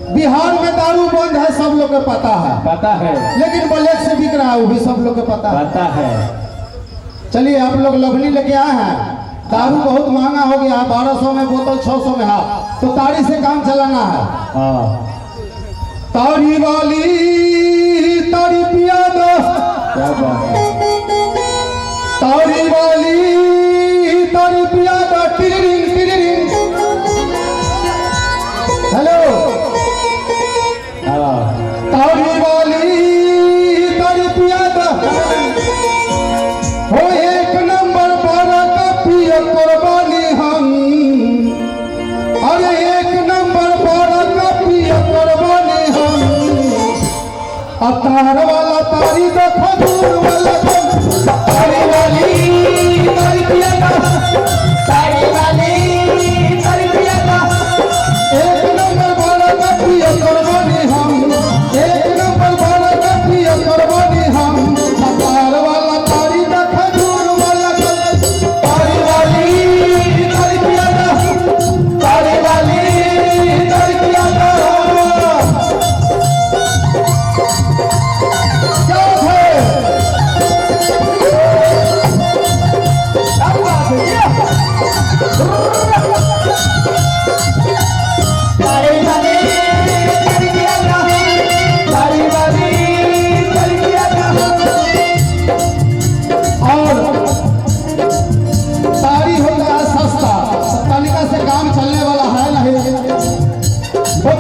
बिहार में दारू बंद है, सब लोग को पता है, लेकिन ब्लैक से बिक रहा है, वो भी सब लोग को पता है। चलिए आप लोग लवली लेके आए हैं, दारू बहुत महंगा हो गया है, 1200 में बोतल 600 में हाथ, तो ताड़ी से काम चलाना है। ताड़ी वाली ताड़ी पिया दो, ताड़ी वाली ताड़ी पिया दो, टिरिंग टिरिंग। हेलो ताड़ी वाली ताड़ी पिया दो, हो एक नंबर बारह का पिया कुर्बानी हम, अरे एक नंबर बारह का पिया कुर्बानी हम। अतार वाला तारी दो, खजूर वाला तारी वाली तारी पिया दो, तारी वाली तारी पिया दो, एक नंबर बारह का पिया कुर्बानी हम, एक नंबर बारह का पिया कुर्बानी हम। अतार वाला तारी दो, खजूर वाला तारी वाली तारी पिया दो, तारी वाली तारी पिया दो।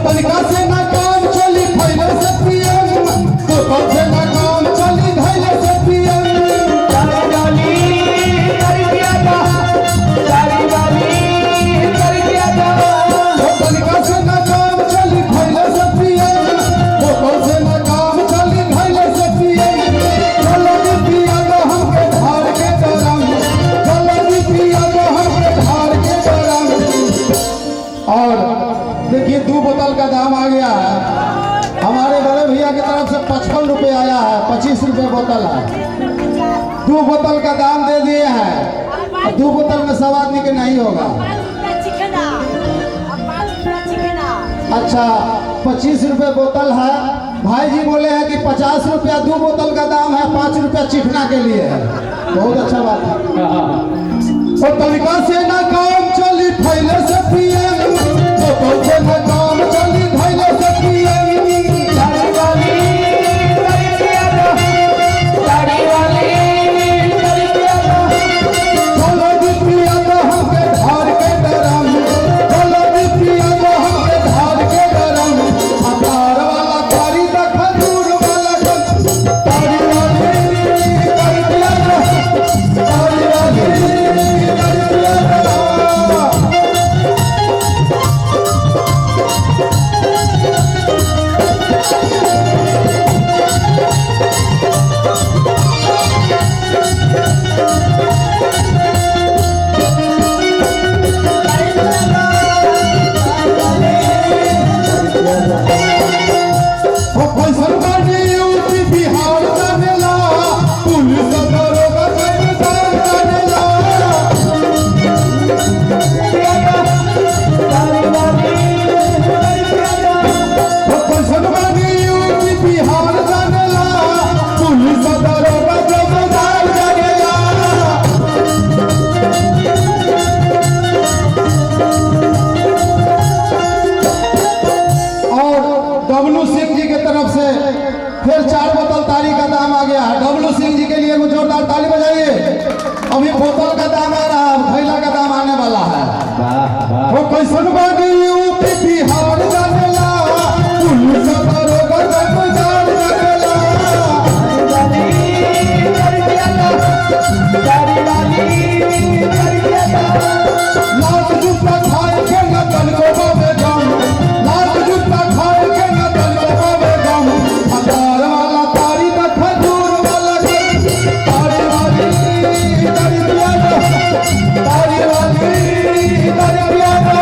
तनिका से ना काम चली फैले से पियम, बोतल से ना काम चली धैले से पियम। तारी वाली तारी पिया दो, तारी वाली तारी पिया दो, तनिका से ना काम चली फैले से पियम, बोतल से ना काम चली धैले से पियम। जल्दी पिया दो हमके धार के गरम, जल्दी पिया दो हमके धार के गरम। और देखिए 2 बोतल का दाम आ गया है, हमारे बड़े भैया की तरफ से 55 रुपये आया है, 25 रुपये बोतल है। 2 बोतल का दाम दे दिए हैं, 2 बोतल में सब आदमी के नहीं होगा। अच्छा 25 रुपये बोतल है, भाई जी बोले हैं कि 50 रुपया 2 बोतल का दाम है, 5 रुपया चिकना के लिए है। बहुत अच्छा बात है। तो तरीका से ना काम चली फैले से पिए, बोतल से ना काम चली धैले से पिए। तारी वाली तारी पिया दो, तारी वाली तारी पिया दो, जल्दी पिया दो हमके धार के गरम, जल्दी पिया दो हमके धार के गरम। अतार वाला तारी दो, खजूर वाला तारी वाली तारी पिया दो, तारी वाली तारी पिया दो। डब्लू सिंह जी की तरफ से फिर 4 बोतल ताली का दाम आ गया है। डब्लू सिंह जी के लिए कुछ जोरदार ताली बजाइए। अभी बोतल का दाम आ रहा है, थैला का दाम आने वाला है। वो कैसन बागी यूपी बिहार जानेला, पुलिस दरोगा जान जानेला। लात जूता खाए के न तन को बाबे गम, लात जूता खाए के न तन को बाबे गम। अतार वाला तारी द खजूर वाला तारी वाली तारी पिया दो, तारी वाली तारी पिया दो।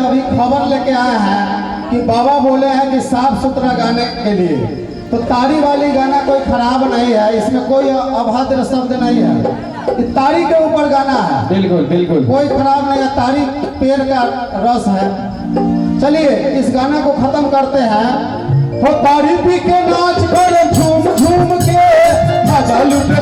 अभी खबर लेके आए हैं कि बाबा बोले हैं कि साफ सुथरा गाने के लिए, तो ताड़ी वाली गाना कोई खराब नहीं है, इसमें कोई अभद्र शब्द नहीं है, ये ताड़ी के ऊपर गाना है। बिल्कुल बिल्कुल कोई खराब नहीं है, ताड़ी पेड़ का रस है। चलिए इस गाने को खत्म करते हैं। हो ताड़ी पी के नाच कर झूम झूम के मजा लुटे